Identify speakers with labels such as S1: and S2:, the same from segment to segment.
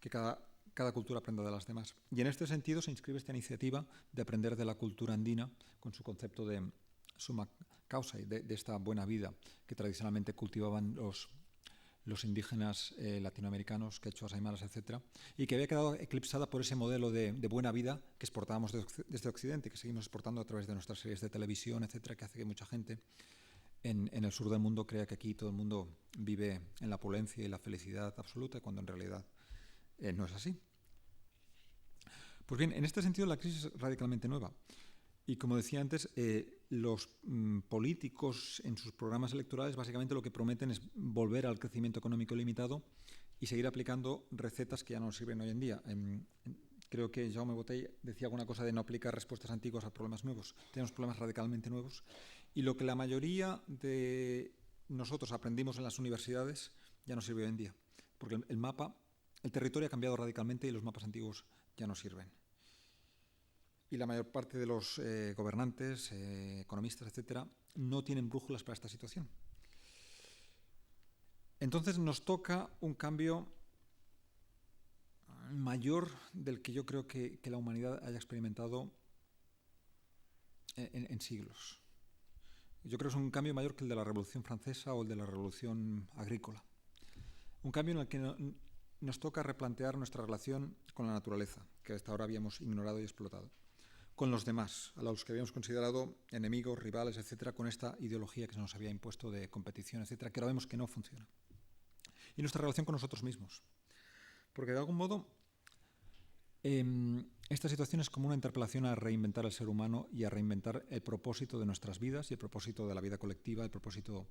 S1: que cada cultura aprenda de las demás. Y en este sentido se inscribe esta iniciativa de aprender de la cultura andina con su concepto de summa causa y de esta buena vida que tradicionalmente cultivaban los indígenas latinoamericanos, quechuas, aymaras, etc., y que había quedado eclipsada por ese modelo de buena vida que exportábamos desde Occidente, que seguimos exportando a través de nuestras series de televisión, etc., que hace que mucha gente en el sur del mundo crea que aquí todo el mundo vive en la opulencia y la felicidad absoluta, cuando en realidad no es así. Pues bien, en este sentido la crisis es radicalmente nueva. Y como decía antes, los políticos en sus programas electorales básicamente lo que prometen es volver al crecimiento económico limitado y seguir aplicando recetas que ya no nos sirven hoy en día. Creo que Jaume Botey decía alguna cosa de no aplicar respuestas antiguas a problemas nuevos. Tenemos problemas radicalmente nuevos. Y lo que la mayoría de nosotros aprendimos en las universidades ya no sirve hoy en día. Porque el territorio ha cambiado radicalmente y los mapas antiguos ya no sirven. Y la mayor parte de los gobernantes, economistas, etcétera, no tienen brújulas para esta situación. Entonces nos toca un cambio mayor del que yo creo que la humanidad haya experimentado en siglos. Yo creo que es un cambio mayor que el de la Revolución Francesa o el de la Revolución Agrícola. Un cambio en el que nos toca replantear nuestra relación con la naturaleza, que hasta ahora habíamos ignorado y explotado, con los demás, a los que habíamos considerado enemigos, rivales, etcétera, con esta ideología que se nos había impuesto de competición, etcétera, que ahora vemos que no funciona. Y nuestra relación con nosotros mismos. Porque de algún modo esta situación es como una interpelación a reinventar el ser humano y a reinventar el propósito de nuestras vidas y el propósito de la vida colectiva, el propósito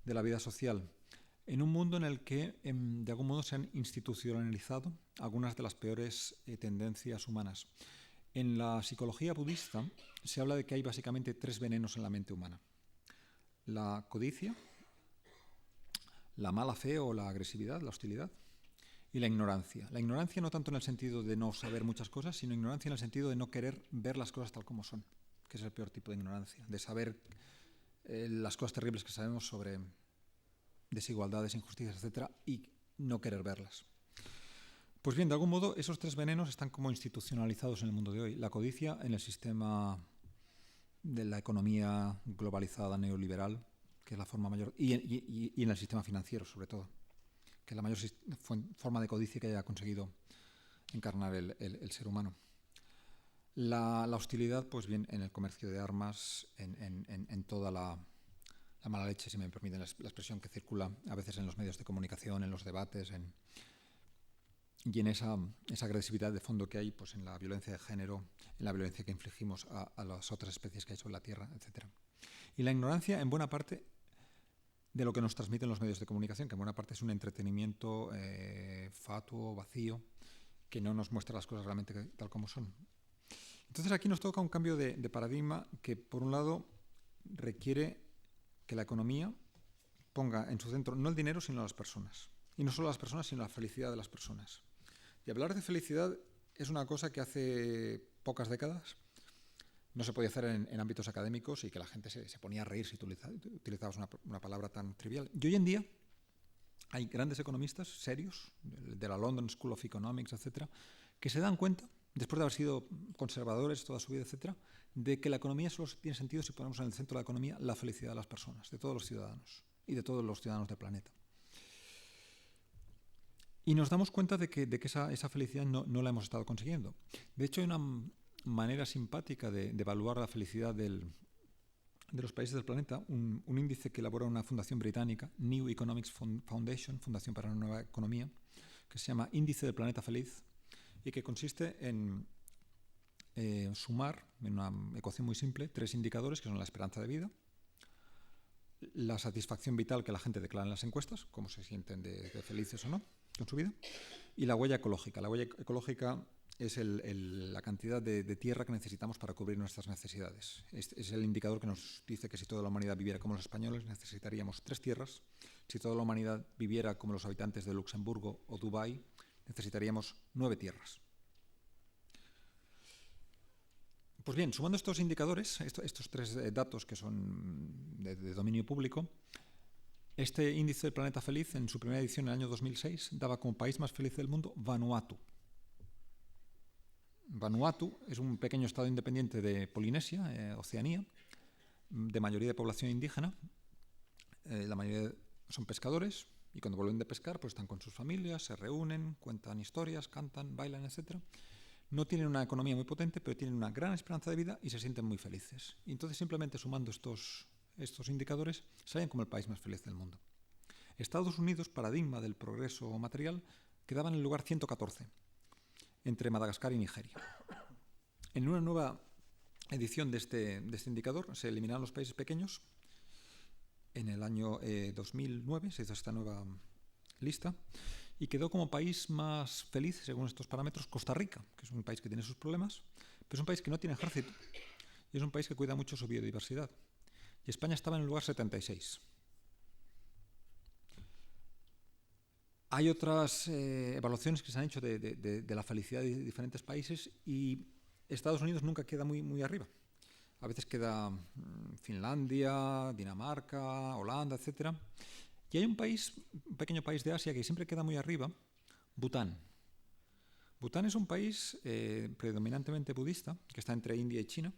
S1: de la vida social, en un mundo en el que de algún modo se han institucionalizado algunas de las peores tendencias humanas. En la psicología budista se habla de que hay básicamente 3 venenos en la mente humana: la codicia, la mala fe o la agresividad, la hostilidad, y la ignorancia. La ignorancia no tanto en el sentido de no saber muchas cosas, sino ignorancia en el sentido de no querer ver las cosas tal como son, que es el peor tipo de ignorancia, de saber las cosas terribles que sabemos sobre desigualdades, injusticias, etcétera, y no querer verlas. Pues bien, de algún modo esos 3 venenos están como institucionalizados en el mundo de hoy. La codicia en el sistema de la economía globalizada neoliberal, que es la forma mayor, y en el sistema financiero sobre todo, que es la mayor forma de codicia que haya conseguido encarnar el ser humano. La hostilidad, pues bien, en el comercio de armas, en toda la mala leche, si me permiten la expresión, que circula a veces en los medios de comunicación, en los debates, y en esa agresividad de fondo que hay pues, en la violencia de género, en la violencia que infligimos a las otras especies que hay sobre la Tierra, etc. Y la ignorancia, en buena parte, de lo que nos transmiten los medios de comunicación, que en buena parte es un entretenimiento fatuo, vacío, que no nos muestra las cosas realmente tal como son. Entonces aquí nos toca un cambio de paradigma que, por un lado, requiere que la economía ponga en su centro no el dinero, sino las personas. Y no solo las personas, sino la felicidad de las personas. Y hablar de felicidad es una cosa que hace pocas décadas no se podía hacer en ámbitos académicos y que la gente se ponía a reír si utilizabas una palabra tan trivial. Y hoy en día hay grandes economistas serios, de la London School of Economics, etcétera, que se dan cuenta, después de haber sido conservadores toda su vida, etcétera, de que la economía solo tiene sentido si ponemos en el centro de la economía la felicidad de las personas, de todos los ciudadanos y de todos los ciudadanos del planeta. Y nos damos cuenta de que esa felicidad no la hemos estado consiguiendo. De hecho, hay una manera simpática de evaluar la felicidad de los países del planeta, un índice que elabora una fundación británica, New Economics Foundation, Fundación para la Nueva Economía, que se llama Índice del Planeta Feliz, y que consiste en sumar, en una ecuación muy simple, 3 indicadores que son la esperanza de vida, la satisfacción vital que la gente declara en las encuestas, cómo se sienten de felices o no con su vida, y la huella ecológica. La huella ecológica es la cantidad de tierra que necesitamos para cubrir nuestras necesidades. Es el indicador que nos dice que si toda la humanidad viviera como los españoles, necesitaríamos 3 tierras. Si toda la humanidad viviera como los habitantes de Luxemburgo o Dubái, necesitaríamos 9 tierras. Pues bien, sumando estos indicadores, estos 3 datos que son de dominio público, Este índice del planeta feliz, en su primera edición en el año 2006, daba como país más feliz del mundo Vanuatu. Vanuatu es un pequeño estado independiente de Polinesia, Oceanía, de mayoría de población indígena. La mayoría son pescadores y cuando vuelven de pescar pues están con sus familias, se reúnen, cuentan historias, cantan, bailan, etc. No tienen una economía muy potente, pero tienen una gran esperanza de vida y se sienten muy felices. Y entonces simplemente sumando estos indicadores salen como el país más feliz del mundo. Estados Unidos, paradigma del progreso material, quedaba en el lugar 114, entre Madagascar y Nigeria. En una nueva edición de este indicador se eliminaron los países pequeños. En el año 2009 se hizo esta nueva lista y quedó como país más feliz, según estos parámetros, Costa Rica, que es un país que tiene sus problemas, pero es un país que no tiene ejército y es un país que cuida mucho su biodiversidad. Y España estaba en el lugar 76. Hay otras evaluaciones que se han hecho de la felicidad de diferentes países y Estados Unidos nunca queda muy arriba. A veces queda Finlandia, Dinamarca, Holanda, etc. Y hay un pequeño país de Asia que siempre queda muy arriba, Bután. Bután es un país predominantemente budista, que está entre India y China,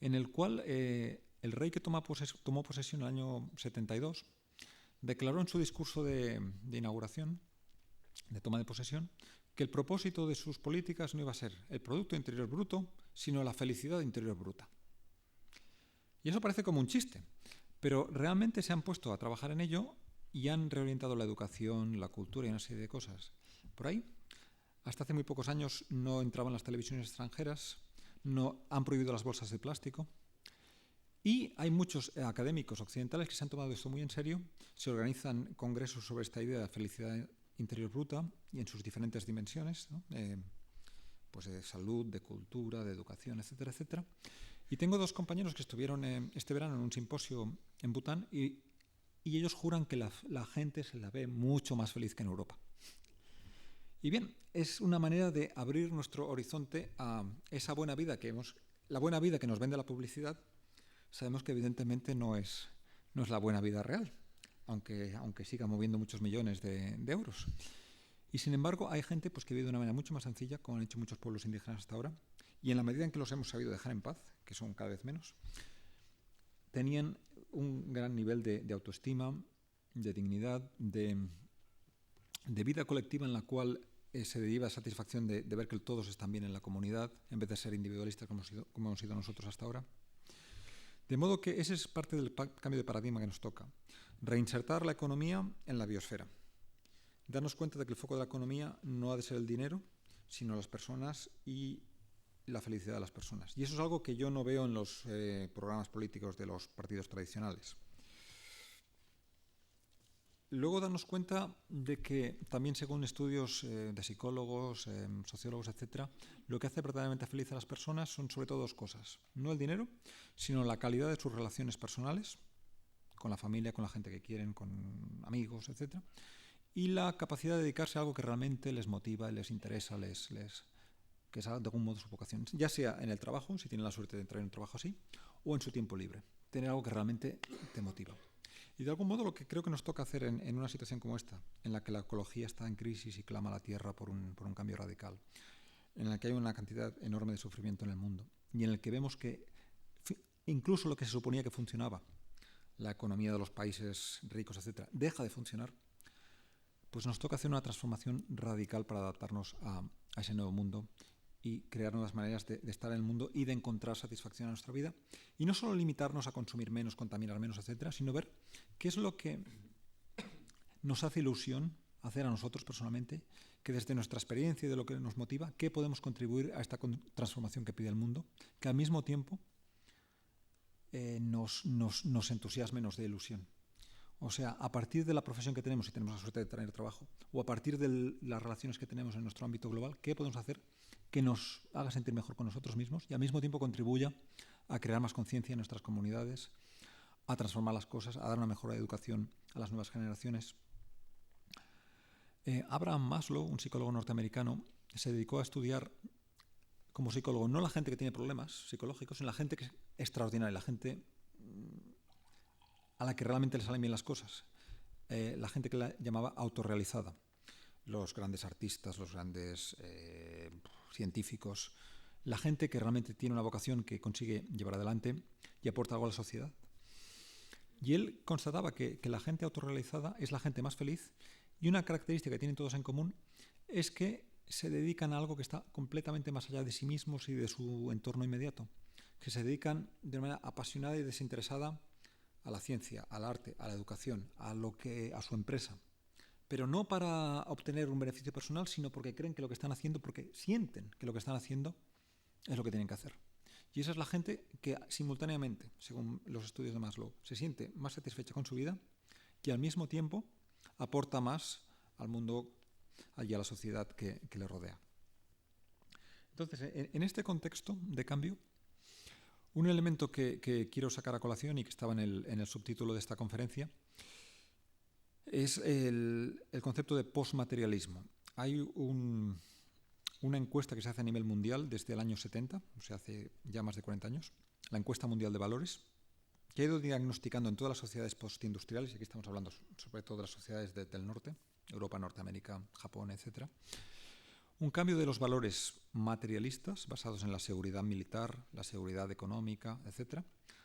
S1: en el cual el rey que tomó posesión en el año 72 declaró en su discurso de inauguración, de toma de posesión, que el propósito de sus políticas no iba a ser el Producto Interior Bruto, sino la felicidad interior bruta. Y eso parece como un chiste, pero realmente se han puesto a trabajar en ello y han reorientado la educación, la cultura y una serie de cosas. Por ahí, hasta hace muy pocos años no entraban las televisiones extranjeras, no han prohibido las bolsas de plástico y hay muchos académicos occidentales que se han tomado esto muy en serio, se organizan congresos sobre esta idea de felicidad interior bruta y en sus diferentes dimensiones, ¿no? Pues de salud, de cultura, de educación, etcétera, etcétera. Y tengo dos compañeros que estuvieron este verano en un simposio en Bután y ellos juran que la gente se la ve mucho más feliz que en Europa. Y bien, es una manera de abrir nuestro horizonte a esa buena vida la buena vida que nos vende la publicidad. Sabemos que evidentemente no es la buena vida real, aunque siga moviendo muchos millones de euros. Y sin embargo hay gente pues, que vive de una manera mucho más sencilla, como han hecho muchos pueblos indígenas hasta ahora, y en la medida en que los hemos sabido dejar en paz, que son cada vez menos, tenían un gran nivel de autoestima, de dignidad, de vida colectiva en la cual se deriva satisfacción de ver que todos están bien en la comunidad, en vez de ser individualistas como hemos sido nosotros hasta ahora. De modo que ese es parte del cambio de paradigma que nos toca. Reinsertar la economía en la biosfera. Darnos cuenta de que el foco de la economía no ha de ser el dinero, sino las personas y la felicidad de las personas. Y eso es algo que yo no veo en los programas políticos de los partidos tradicionales. Luego darnos cuenta de que también según estudios de psicólogos, sociólogos, etc., lo que hace verdaderamente feliz a las personas son sobre todo dos cosas. No el dinero, sino la calidad de sus relaciones personales, con la familia, con la gente que quieren, con amigos, etc., y la capacidad de dedicarse a algo que realmente les motiva, les interesa, que es de algún modo su vocación, ya sea en el trabajo, si tienen la suerte de entrar en un trabajo así, o en su tiempo libre, tener algo que realmente te motiva. Y de algún modo lo que creo que nos toca hacer en una situación como esta, en la que la ecología está en crisis y clama a la Tierra por un cambio radical, en la que hay una cantidad enorme de sufrimiento en el mundo, y en el que vemos que incluso lo que se suponía que funcionaba, la economía de los países ricos, etc., deja de funcionar, pues nos toca hacer una transformación radical para adaptarnos a ese nuevo mundo y crear nuevas maneras de estar en el mundo y de encontrar satisfacción en nuestra vida. Y no solo limitarnos a consumir menos, contaminar menos, etcétera, sino ver qué es lo que nos hace ilusión hacer a nosotros personalmente, que desde nuestra experiencia y de lo que nos motiva, qué podemos contribuir a esta transformación que pide el mundo, que al mismo tiempo nos entusiasme, nos dé ilusión. O sea, a partir de la profesión que tenemos, si tenemos la suerte de tener trabajo, o a partir de las relaciones que tenemos en nuestro ámbito global, ¿qué podemos hacer que nos haga sentir mejor con nosotros mismos y al mismo tiempo contribuya a crear más conciencia en nuestras comunidades, a transformar las cosas, a dar una mejor educación a las nuevas generaciones? Abraham Maslow, un psicólogo norteamericano, se dedicó a estudiar como psicólogo no la gente que tiene problemas psicológicos, sino la gente que es extraordinaria, la gente a la que realmente le salen bien las cosas. La gente que la llamaba autorrealizada. Los grandes artistas, los grandes científicos, la gente que realmente tiene una vocación que consigue llevar adelante y aporta algo a la sociedad. Y él constataba que la gente autorrealizada es la gente más feliz, y una característica que tienen todos en común es que se dedican a algo que está completamente más allá de sí mismos y de su entorno inmediato, que se dedican de una manera apasionada y desinteresada a la ciencia, al arte, a la educación, a su empresa, pero no para obtener un beneficio personal, sino porque creen que lo que están haciendo, porque sienten que lo que están haciendo es lo que tienen que hacer. Y esa es la gente que simultáneamente, según los estudios de Maslow, se siente más satisfecha con su vida y al mismo tiempo aporta más al mundo y a la sociedad que le rodea. Entonces, en este contexto de cambio, un elemento que quiero sacar a colación y que estaba en el subtítulo de esta conferencia es el concepto de postmaterialismo. Hay una encuesta que se hace a nivel mundial desde el año 70, o sea, hace ya más de 40 años, la encuesta mundial de valores, que ha ido diagnosticando en todas las sociedades postindustriales, y aquí estamos hablando sobre todo de las sociedades del norte, Europa, Norteamérica, Japón, etc., un cambio de los valores materialistas, basados en la seguridad militar, la seguridad económica, etc.,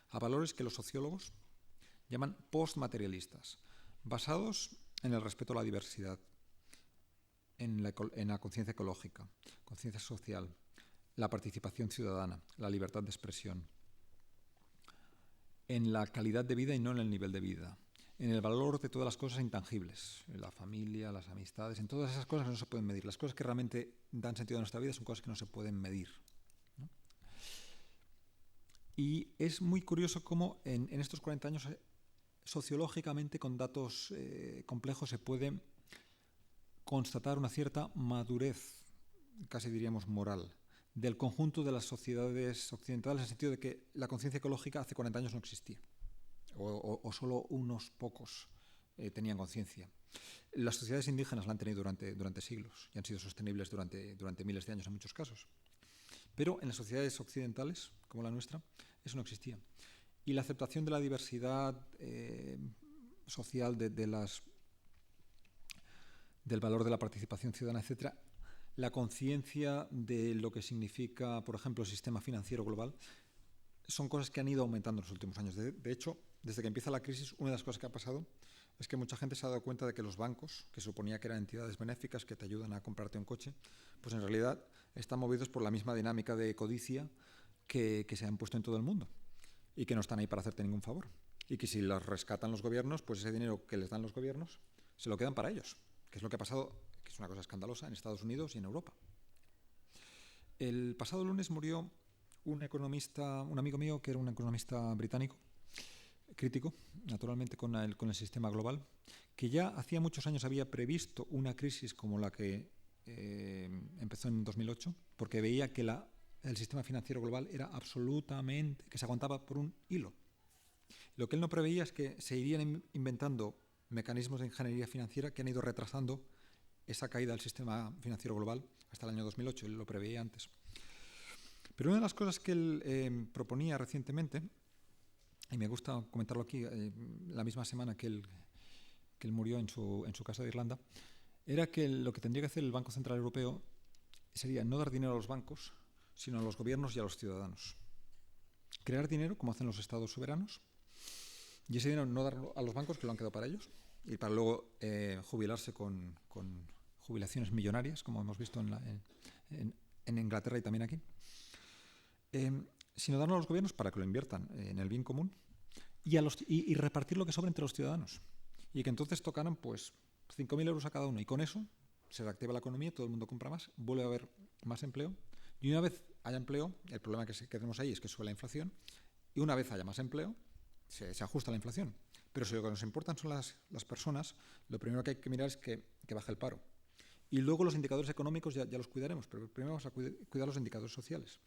S1: a valores que los sociólogos llaman postmaterialistas, basados en el respeto a la diversidad, en la conciencia ecológica, conciencia social, la participación ciudadana, la libertad de expresión, en la calidad de vida y no en el nivel de vida, en el valor de todas las cosas intangibles, en la familia, las amistades, en todas esas cosas que no se pueden medir. Las cosas que realmente dan sentido a nuestra vida son cosas que no se pueden medir, ¿no? Y es muy curioso cómo en estos 40 años, sociológicamente, con datos complejos, se puede constatar una cierta madurez, casi diríamos moral, del conjunto de las sociedades occidentales, en el sentido de que la conciencia ecológica hace 40 años no existía, o solo unos pocos tenían conciencia. Las sociedades indígenas la han tenido durante siglos y han sido sostenibles durante miles de años en muchos casos. Pero en las sociedades occidentales, como la nuestra, eso no existía. Y la aceptación de la diversidad social, del valor de la participación ciudadana, etc., la conciencia de lo que significa, por ejemplo, el sistema financiero global, son cosas que han ido aumentando en los últimos años. De hecho, desde que empieza la crisis, una de las cosas que ha pasado es que mucha gente se ha dado cuenta de que los bancos, que se suponía que eran entidades benéficas que te ayudan a comprarte un coche, pues en realidad están movidos por la misma dinámica de codicia que se han puesto en todo el mundo y que no están ahí para hacerte ningún favor. Y que si los rescatan los gobiernos, pues ese dinero que les dan los gobiernos se lo quedan para ellos, que es lo que ha pasado, que es una cosa escandalosa, en Estados Unidos y en Europa. El pasado lunes murió un economista, un amigo mío que era un economista británico, crítico, naturalmente, con el sistema global, que ya hacía muchos años había previsto una crisis como la que empezó en 2008, porque veía que el sistema financiero global era absolutamente, que se aguantaba por un hilo. Lo que él no preveía es que se irían inventando mecanismos de ingeniería financiera que han ido retrasando esa caída del sistema financiero global hasta el año 2008, él lo preveía antes. Pero una de las cosas que él proponía recientemente, y me gusta comentarlo aquí, la misma semana que él murió en su casa de Irlanda, era que lo que tendría que hacer el Banco Central Europeo sería no dar dinero a los bancos, sino a los gobiernos y a los ciudadanos. Crear dinero, como hacen los estados soberanos, y ese dinero no darlo a los bancos, que lo han quedado para ellos, y para luego jubilarse con jubilaciones millonarias, como hemos visto en Inglaterra y también aquí, sino darlo a los gobiernos para que lo inviertan en el bien común y repartir lo que sobra entre los ciudadanos. Y que entonces tocaran pues 5.000 euros a cada uno, y con eso se reactiva la economía, todo el mundo compra más, vuelve a haber más empleo, y una vez haya empleo, el problema que tenemos ahí es que sube la inflación, y una vez haya más empleo, se ajusta la inflación. Pero si lo que nos importan son las personas, lo primero que hay que mirar es que baje el paro. Y luego los indicadores económicos ya los cuidaremos, pero primero vamos a cuidar los indicadores sociales.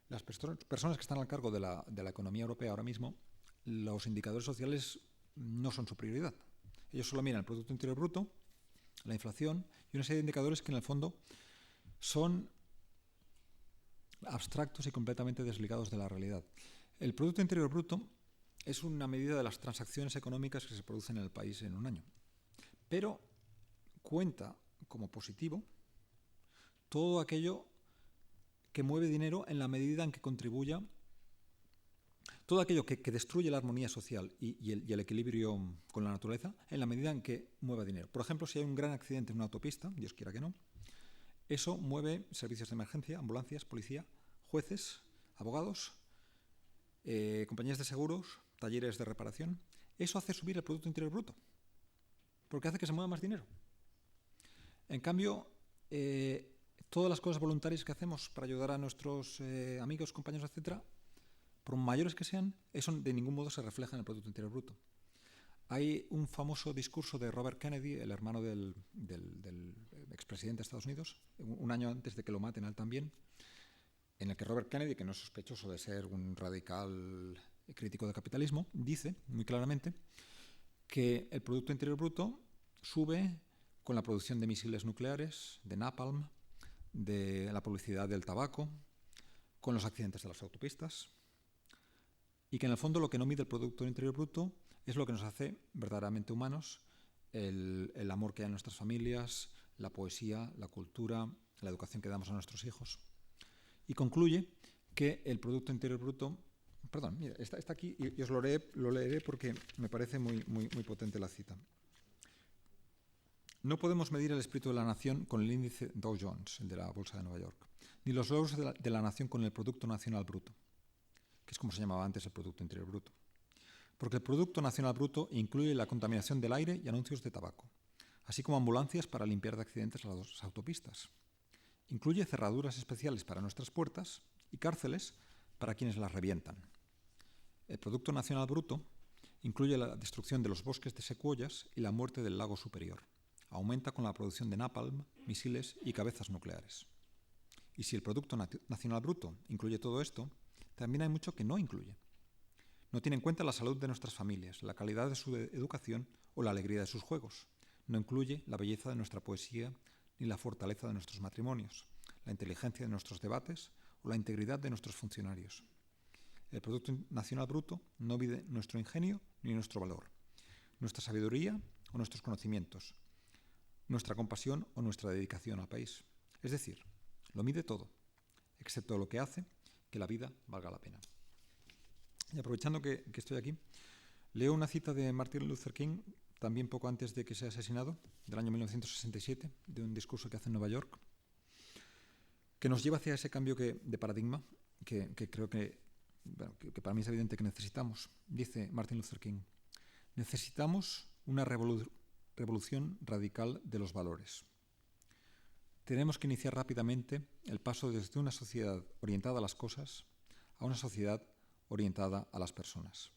S1: Las personas que están al cargo de la economía europea ahora mismo, los indicadores sociales no son su prioridad. Ellos solo miran el Producto Interior Bruto, la inflación y una serie de indicadores que en el fondo son abstractos y completamente desligados de la realidad. El Producto Interior Bruto es una medida de las transacciones económicas que se producen en el país en un año. Pero cuenta como positivo todo aquello que mueve dinero en la medida en que contribuya, todo aquello que destruye la armonía social y el equilibrio con la naturaleza, en la medida en que mueva dinero. Por ejemplo, si hay un gran accidente en una autopista, Dios quiera que no, eso mueve servicios de emergencia, ambulancias, policía, jueces, abogados, compañías de seguros, talleres de reparación. Eso hace subir el Producto Interior Bruto, porque hace que se mueva más dinero. En cambio, todas las cosas voluntarias que hacemos para ayudar a nuestros amigos, compañeros, etcétera, por mayores que sean, eso de ningún modo se refleja en el Producto Interior Bruto. Hay un famoso discurso de Robert Kennedy, el hermano del expresidente de Estados Unidos, un año antes de que lo maten a él también, en el que Robert Kennedy, que no es sospechoso de ser un radical crítico del capitalismo, dice muy claramente que el Producto Interior Bruto sube con la producción de misiles nucleares, de napalm, de la publicidad del tabaco, con los accidentes de las autopistas, y que en el fondo lo que no mide el Producto Interior Bruto es lo que nos hace verdaderamente humanos, el amor que hay en nuestras familias, la poesía, la cultura, la educación que damos a nuestros hijos. Y concluye que el Producto Interior Bruto, perdón, mira, está aquí y os lo leeré porque me parece muy potente la cita. No podemos medir el espíritu de la nación con el índice Dow Jones, el de la Bolsa de Nueva York, ni los logros de la nación con el Producto Nacional Bruto, que es como se llamaba antes el Producto Interior Bruto. Porque el Producto Nacional Bruto incluye la contaminación del aire y anuncios de tabaco, así como ambulancias para limpiar de accidentes las autopistas. Incluye cerraduras especiales para nuestras puertas y cárceles para quienes las revientan. El Producto Nacional Bruto incluye la destrucción de los bosques de secuoyas y la muerte del lago superior. Aumenta con la producción de napalm, misiles y cabezas nucleares. Y si el Producto Nacional Bruto incluye todo esto, también hay mucho que no incluye. No tiene en cuenta la salud de nuestras familias, la calidad de su educación o la alegría de sus juegos. No incluye la belleza de nuestra poesía ni la fortaleza de nuestros matrimonios, la inteligencia de nuestros debates o la integridad de nuestros funcionarios. El Producto Nacional Bruto no mide nuestro ingenio ni nuestro valor, nuestra sabiduría o nuestros conocimientos, nuestra compasión o nuestra dedicación al país. Es decir, lo mide todo, excepto lo que hace que la vida valga la pena. Y aprovechando que estoy aquí, leo una cita de Martin Luther King, también poco antes de que sea asesinado, del año 1967, de un discurso que hace en Nueva York, que nos lleva hacia ese cambio de paradigma que creo que para mí es evidente que necesitamos. Dice Martin Luther King: necesitamos una revolución radical de los valores. Tenemos que iniciar rápidamente el paso desde una sociedad orientada a las cosas a una sociedad orientada a las personas.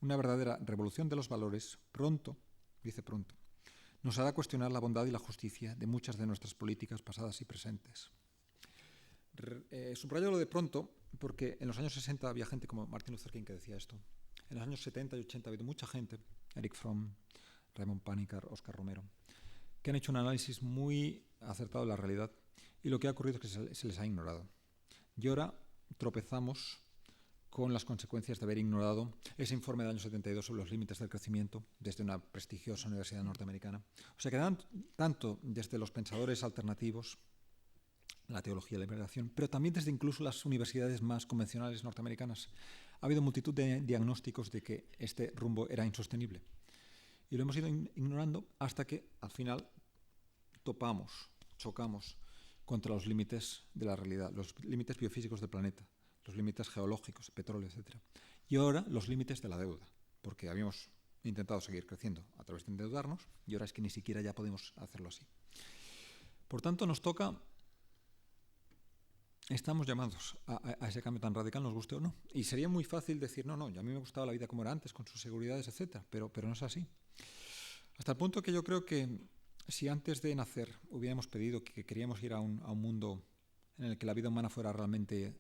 S1: Una verdadera revolución de los valores pronto, dice pronto, nos hará cuestionar la bondad y la justicia de muchas de nuestras políticas pasadas y presentes. Subrayo lo de pronto porque en los años 60 había gente como Martin Luther King que decía esto. En los años 70 y 80 ha habido mucha gente, Eric Fromm, Raymond Panikkar, Oscar Romero, que han hecho un análisis muy acertado de la realidad y lo que ha ocurrido es que se les ha ignorado. Y ahora tropezamos con las consecuencias de haber ignorado ese informe del año 72 sobre los límites del crecimiento desde una prestigiosa universidad norteamericana. O sea que tanto desde los pensadores alternativos, la teología de la liberación, pero también desde incluso las universidades más convencionales norteamericanas, ha habido multitud de diagnósticos de que este rumbo era insostenible. Y lo hemos ido ignorando hasta que al final chocamos contra los límites de la realidad, los límites biofísicos del planeta, los límites geológicos, petróleo, etc. Y ahora los límites de la deuda, porque habíamos intentado seguir creciendo a través de endeudarnos y ahora es que ni siquiera ya podemos hacerlo así. Por tanto, estamos llamados a ese cambio tan radical, nos guste o no. Y sería muy fácil decir, no, a mí me gustaba la vida como era antes, con sus seguridades, etc. Pero no es así. Hasta el punto que yo creo que si antes de nacer hubiéramos pedido que queríamos ir a un mundo en el que la vida humana fuera realmente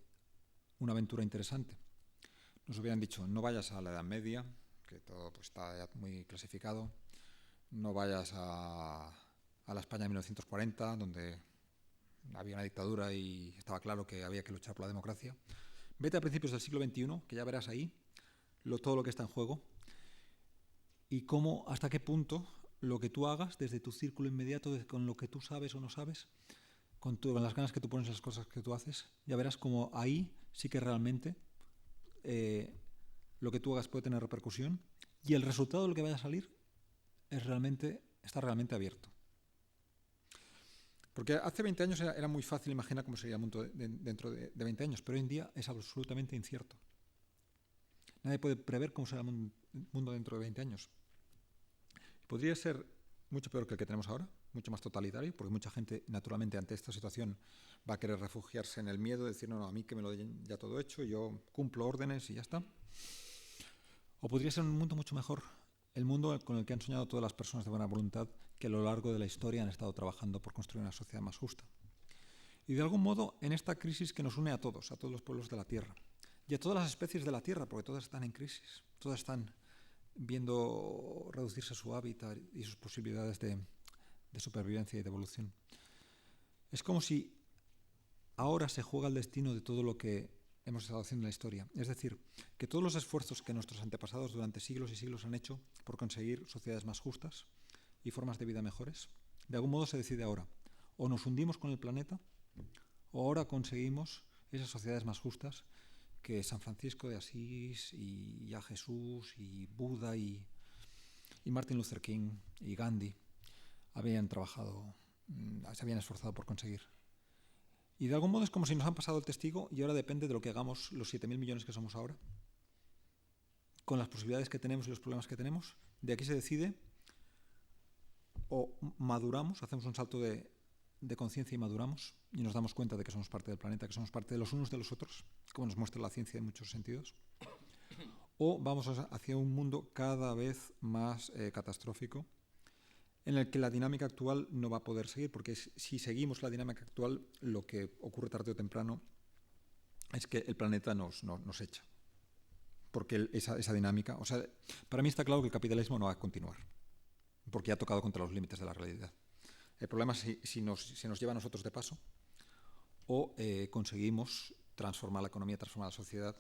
S1: una aventura interesante, nos hubieran dicho, no vayas a la Edad Media, que todo está ya muy clasificado, no vayas a la España de 1940, donde había una dictadura y estaba claro que había que luchar por la democracia. Vete a principios del siglo XXI, que ya verás ahí todo lo que está en juego y cómo, hasta qué punto lo que tú hagas desde tu círculo inmediato, con lo que tú sabes o no sabes, con las ganas que tú pones en las cosas que tú haces, ya verás como ahí sí que realmente lo que tú hagas puede tener repercusión y el resultado de lo que vaya a salir está realmente abierto. Porque hace 20 años era muy fácil imaginar cómo sería el mundo dentro de 20 años, pero hoy en día es absolutamente incierto. Nadie puede prever cómo será el mundo dentro de 20 años. Podría ser mucho peor que el que tenemos ahora, mucho más totalitario, porque mucha gente, naturalmente, ante esta situación va a querer refugiarse en el miedo, decir, no, a mí que me lo den ya todo hecho, yo cumplo órdenes y ya está. O podría ser un mundo mucho mejor, el mundo con el que han soñado todas las personas de buena voluntad que a lo largo de la historia han estado trabajando por construir una sociedad más justa. Y de algún modo, en esta crisis que nos une a todos los pueblos de la Tierra, y a todas las especies de la Tierra, porque todas están en crisis, todas están viendo reducirse su hábitat y sus posibilidades de supervivencia y de evolución. Es como si ahora se juega el destino de todo lo que hemos estado haciendo en la historia. Es decir, que todos los esfuerzos que nuestros antepasados durante siglos y siglos han hecho por conseguir sociedades más justas y formas de vida mejores, de algún modo se decide ahora. O nos hundimos con el planeta, o ahora conseguimos esas sociedades más justas que San Francisco de Asís y ya Jesús y Buda y Martin Luther King y Gandhi habían trabajado, se habían esforzado por conseguir. Y de algún modo es como si nos han pasado el testigo y ahora depende de lo que hagamos los 7.000 millones que somos ahora, con las posibilidades que tenemos y los problemas que tenemos. De aquí se decide o maduramos, hacemos un salto de conciencia y maduramos y nos damos cuenta de que somos parte del planeta, que somos parte de los unos de los otros, como nos muestra la ciencia en muchos sentidos, o vamos hacia un mundo cada vez más catastrófico, en el que la dinámica actual no va a poder seguir, porque si seguimos la dinámica actual, lo que ocurre tarde o temprano es que el planeta nos echa. Porque esa dinámica, o sea, para mí está claro que el capitalismo no va a continuar, porque ha tocado contra los límites de la realidad. El problema es si nos lleva a nosotros de paso o conseguimos transformar la economía, transformar la sociedad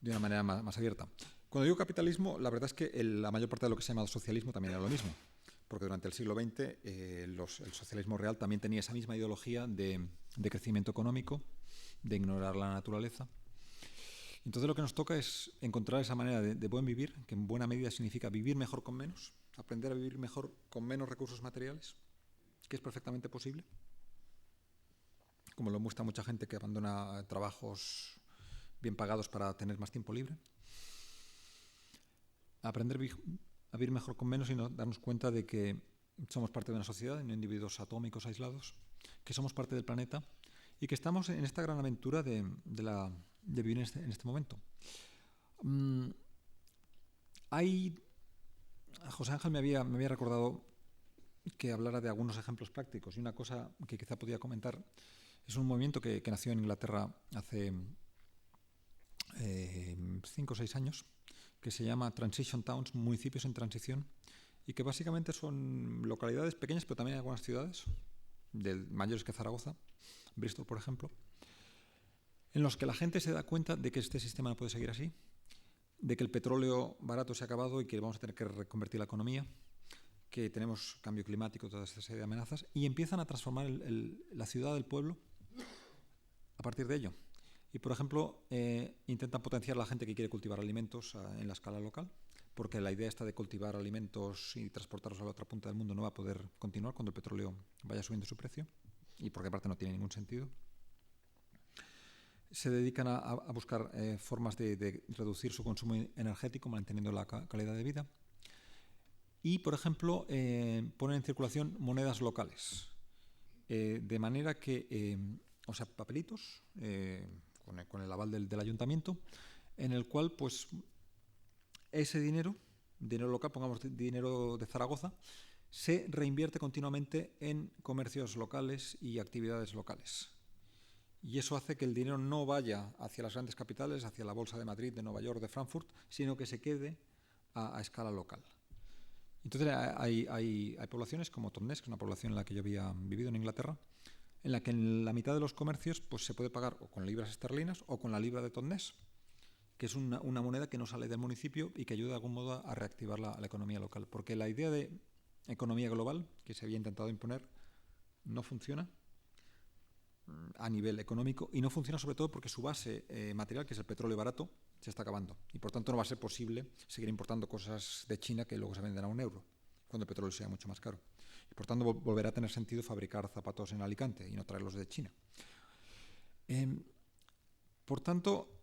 S1: de una manera más abierta. Cuando digo capitalismo, la verdad es que la mayor parte de lo que se llama socialismo también era lo mismo, porque durante el siglo XX el socialismo real también tenía esa misma ideología de crecimiento económico, de ignorar la naturaleza. Entonces lo que nos toca es encontrar esa manera de buen vivir, que en buena medida significa vivir mejor con menos, aprender a vivir mejor con menos recursos materiales, que es perfectamente posible, como lo muestra mucha gente que abandona trabajos bien pagados para tener más tiempo libre. Aprender a vivir mejor con menos y darnos cuenta de que somos parte de una sociedad, no individuos atómicos aislados, que somos parte del planeta y que estamos en esta gran aventura de vivir en este momento. José Ángel me había recordado que hablara de algunos ejemplos prácticos y una cosa que quizá podía comentar es un movimiento que nació en Inglaterra hace 5 o 6 años, que se llama Transition Towns, municipios en transición, y que básicamente son localidades pequeñas, pero también hay algunas ciudades, mayores que Zaragoza, Bristol, por ejemplo, en los que la gente se da cuenta de que este sistema no puede seguir así, de que el petróleo barato se ha acabado y que vamos a tener que reconvertir la economía, que tenemos cambio climático, toda esta serie de amenazas, y empiezan a transformar la ciudad del pueblo a partir de ello. Y, por ejemplo, intentan potenciar a la gente que quiere cultivar alimentos en la escala local, porque la idea esta de cultivar alimentos y transportarlos a la otra punta del mundo no va a poder continuar cuando el petróleo vaya subiendo su precio, y porque aparte no tiene ningún sentido. Se dedican a buscar formas de reducir su consumo energético, manteniendo la calidad de vida. Y, por ejemplo, ponen en circulación monedas locales, de manera que, o sea, papelitos, con el aval del ayuntamiento, en el cual pues ese dinero local, pongamos dinero de Zaragoza, se reinvierte continuamente en comercios locales y actividades locales. Y eso hace que el dinero no vaya hacia las grandes capitales, hacia la Bolsa de Madrid, de Nueva York, de Frankfurt, sino que se quede a escala local. Entonces hay poblaciones como Totnes, que es una población en la que yo había vivido en Inglaterra, en la que en la mitad de los comercios pues, se puede pagar o con libras esterlinas o con la libra de Totnes. que es una moneda que no sale del municipio y que ayuda de algún modo a reactivar la economía local. Porque la idea de economía global que se había intentado imponer no funciona a nivel económico, y no funciona sobre todo porque su base material, que es el petróleo barato, se está acabando, y por tanto no va a ser posible seguir importando cosas de China que luego se venden a €1 cuando el petróleo sea mucho más caro, y por tanto volverá a tener sentido fabricar zapatos en Alicante y no traerlos de China. Por tanto,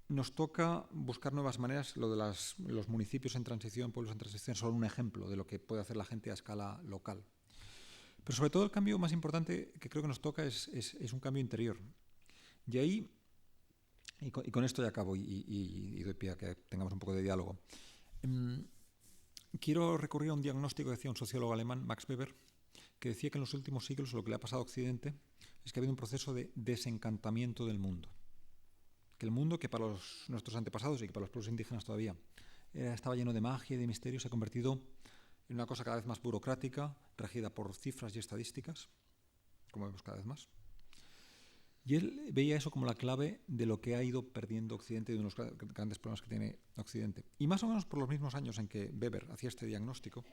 S1: nos toca buscar nuevas maneras. Lo de los municipios en transición, pueblos en transición, es solo un ejemplo de lo que puede hacer la gente a escala local. Pero sobre todo el cambio más importante que creo que nos toca es un cambio interior. Y ahí, y con esto ya acabo y doy pie a que tengamos un poco de diálogo, quiero recurrir a un diagnóstico que decía un sociólogo alemán, Max Weber, que decía que en los últimos siglos lo que le ha pasado a Occidente es que ha habido un proceso de desencantamiento del mundo. Que el mundo, que para nuestros antepasados y que para los pueblos indígenas todavía estaba lleno de magia y de misterio, se ha convertido en una cosa cada vez más burocrática, regida por cifras y estadísticas, como vemos cada vez más. Y él veía eso como la clave de lo que ha ido perdiendo Occidente y de unos grandes problemas que tiene Occidente. Y más o menos por los mismos años en que Weber hacía este diagnóstico,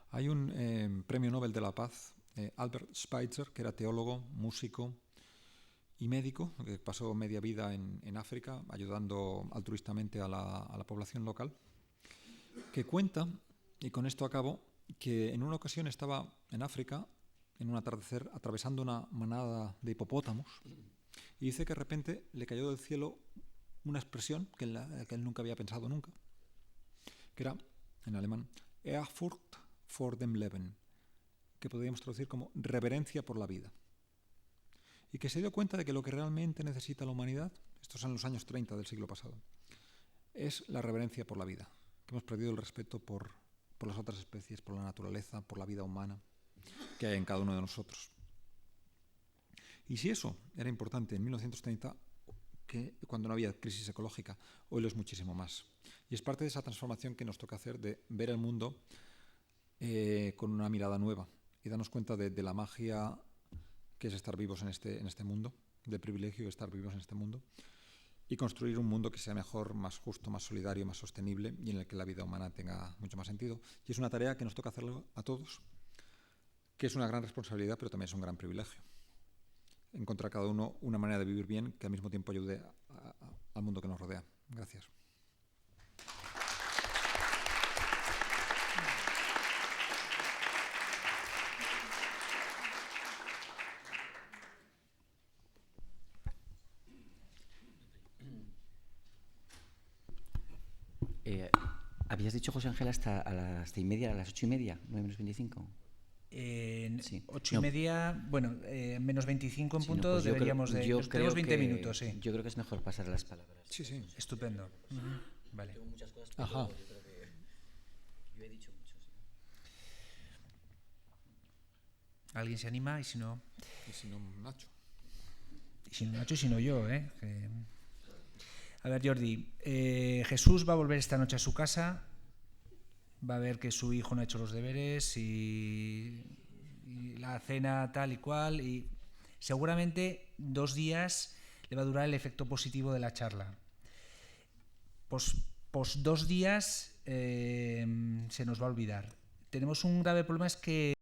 S1: hay un premio Nobel de la Paz, Albert Schweitzer, que era teólogo, músico y médico, que pasó media vida en África ayudando altruistamente a la población local, que cuenta, y con esto acabo, que en una ocasión estaba en África, en un atardecer, atravesando una manada de hipopótamos, y dice que de repente le cayó del cielo una expresión que él nunca había pensado nunca, que era, en alemán, Ehrfurcht vor dem Leben, que podríamos traducir como reverencia por la vida. Y que se dio cuenta de que lo que realmente necesita la humanidad, estos son los años 30 del siglo pasado, es la reverencia por la vida, que hemos perdido el respeto por las otras especies, por la naturaleza, por la vida humana que hay en cada uno de nosotros. Y si eso era importante en 1930, que cuando no había crisis ecológica, hoy lo es muchísimo más. Y es parte de esa transformación que nos toca hacer, de ver el mundo con una mirada nueva y darnos cuenta de la magia que es estar vivos en este mundo, del privilegio de estar vivos en este mundo, y construir un mundo que sea mejor, más justo, más solidario, más sostenible, y en el que la vida humana tenga mucho más sentido. Y es una tarea que nos toca hacerlo a todos, que es una gran responsabilidad, pero también es un gran privilegio. Encontrar cada uno una manera de vivir bien que al mismo tiempo ayude al mundo que nos rodea. Gracias.
S2: ¿Habías dicho, José Ángel, hasta a las 8:30, 9:25?
S3: Sí. 8:30, bueno, menos 25 en punto, pues deberíamos tenemos 20 minutos, sí.
S2: Yo creo que es mejor pasar a las palabras.
S1: Sí, sí.
S3: Estupendo. Vale.
S2: Tengo muchas cosas, pero yo creo que yo he dicho mucho. Sí.
S3: ¿Alguien se anima? Y si no,
S1: Nacho.
S3: Y si no, Nacho, y si no yo, A ver, Jordi, Jesús va a volver esta noche a su casa, va a ver que su hijo no ha hecho los deberes y la cena tal y cual, y seguramente 2 días le va a durar el efecto positivo de la charla. Pues 2 días se nos va a olvidar. Tenemos un grave problema, es que